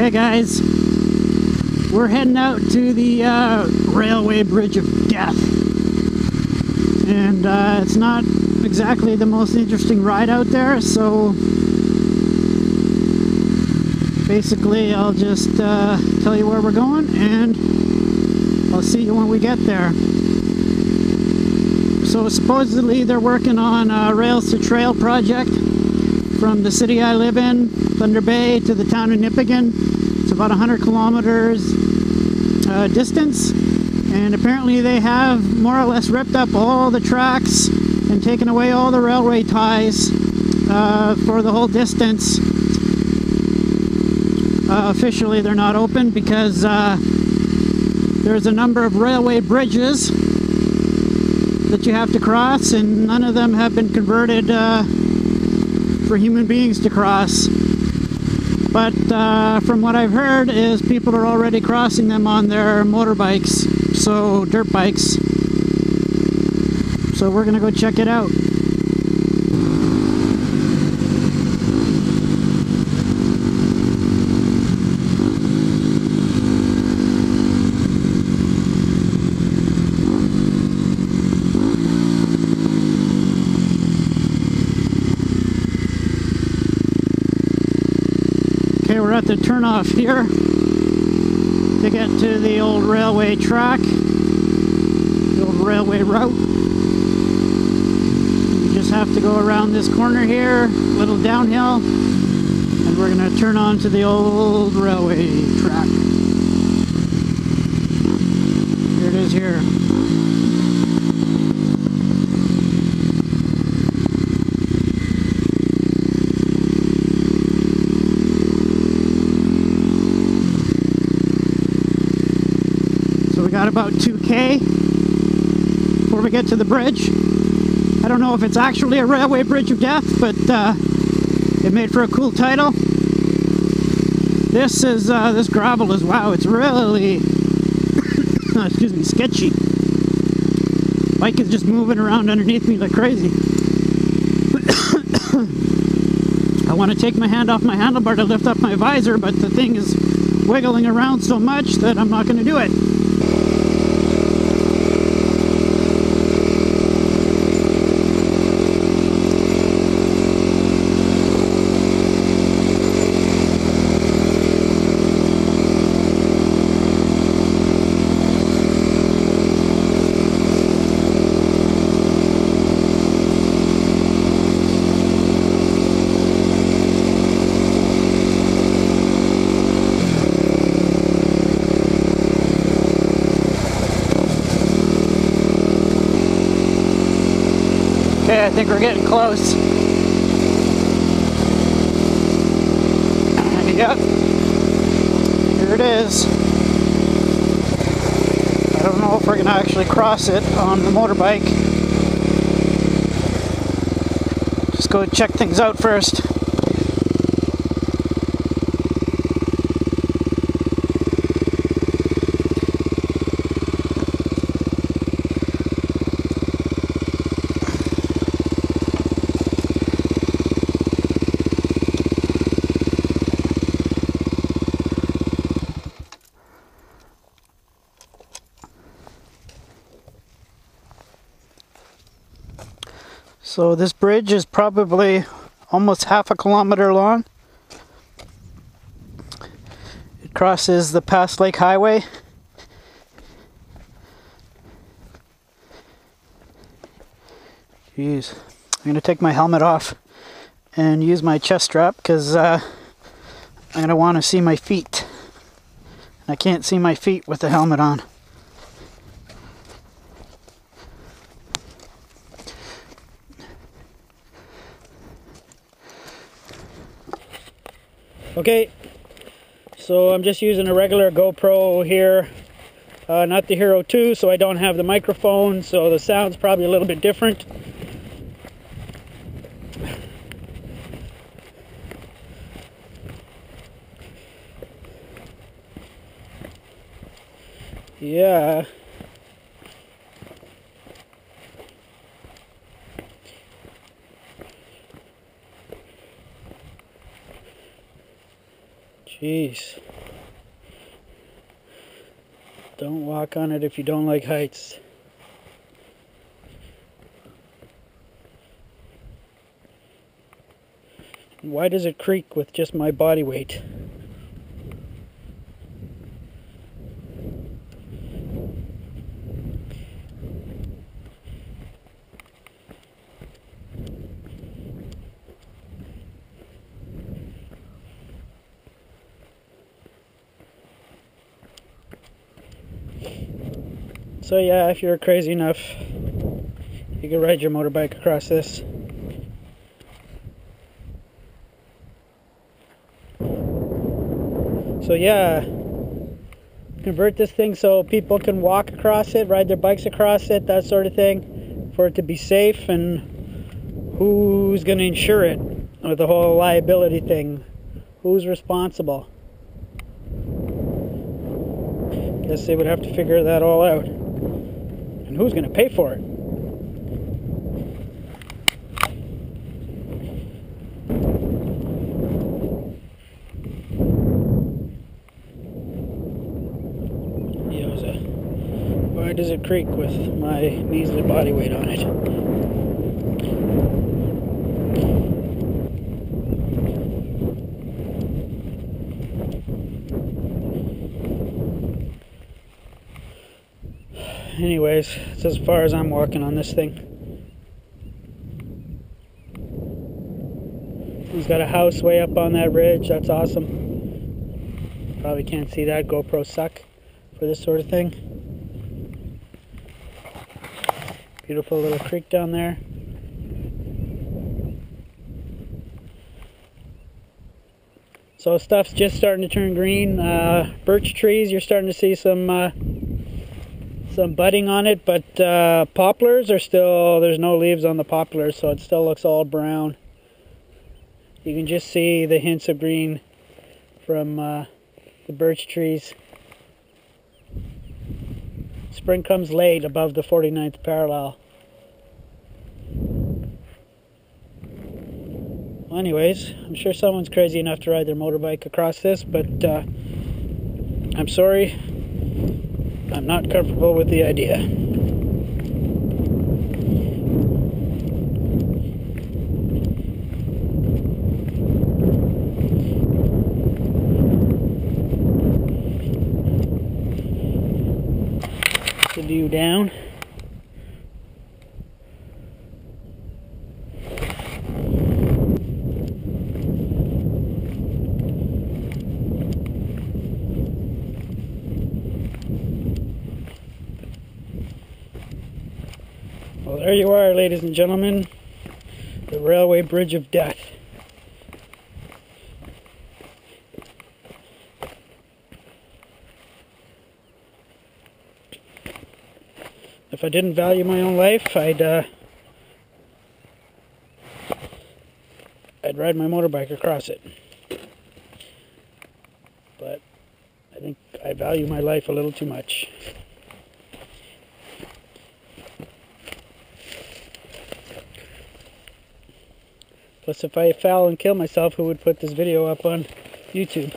Okay guys, we're heading out to the Railway Bridge of Death, and it's not exactly the most interesting ride out there, so basically I'll just tell you where we're going and I'll see you when we get there. So supposedly they're working on a Rails to Trail project from the city I live in, Thunder Bay, to the town of Nipigon. It's about 100 kilometers distance, and apparently they have more or less ripped up all the tracks and taken away all the railway ties for the whole distance. Officially they're not open because there's a number of railway bridges that you have to cross, and none of them have been converted for human beings to cross. But from what I've heard is people are already crossing them on their motorbikes, so dirt bikes. So we're gonna go check it out. Okay, we're at the turnoff here to get to the old railway track, the old railway route. We just have to go around this corner here, a little downhill, and we're going to turn on to the old railway track. Here it is here. We got about 2K before we get to the bridge. I don't know if it's actually a Railway Bridge of Death, but it made for a cool title. This is this gravel is, wow, it's really excuse me, sketchy. Bike is just moving around underneath me like crazy. I want to take my hand off my handlebar to lift up my visor, but the thing is wiggling around so much that I'm not going to do it. Okay, I think we're getting close. Yep, here it is. I don't know if we're gonna actually cross it on the motorbike. Just go check things out first. So this bridge is probably almost half a kilometer long. It crosses the Pass Lake Highway. Jeez, I'm gonna take my helmet off and use my chest strap because I'm gonna want to see my feet. I can't see my feet with the helmet on. Okay, so I'm just using a regular GoPro here, not the Hero 2, so I don't have the microphone, so the sound's probably a little bit different. Yeah. Jeez. Don't walk on it if you don't like heights. Why does it creak with just my body weight? So yeah, if you're crazy enough, you can ride your motorbike across this. So yeah, convert this thing so people can walk across it, ride their bikes across it, that sort of thing, for it to be safe. And who's going to insure it with the whole liability thing? Who's responsible? Guess they would have to figure that all out. And who's going to pay for it? Why does it creak with my measly body weight on it? Anyways, it's as far as I'm walking on this thing. He's got a house way up on that ridge. That's awesome. Probably can't see that. GoPros suck for this sort of thing. Beautiful little creek down there. So stuff's just starting to turn green. Birch trees, you're starting to see some budding on it, but poplars are still, there's no leaves on the poplars, so it still looks all brown. You can just see the hints of green from the birch trees. Spring comes late above the 49th parallel. Well, anyways, I'm sure someone's crazy enough to ride their motorbike across this, but I'm sorry, I'm not comfortable with the idea. The view down. Well, there you are, ladies and gentlemen, the Railway Bridge of Death. If I didn't value my own life, I'd ride my motorbike across it. But I think I value my life a little too much. Plus, if I fell and kill myself, who would put this video up on YouTube?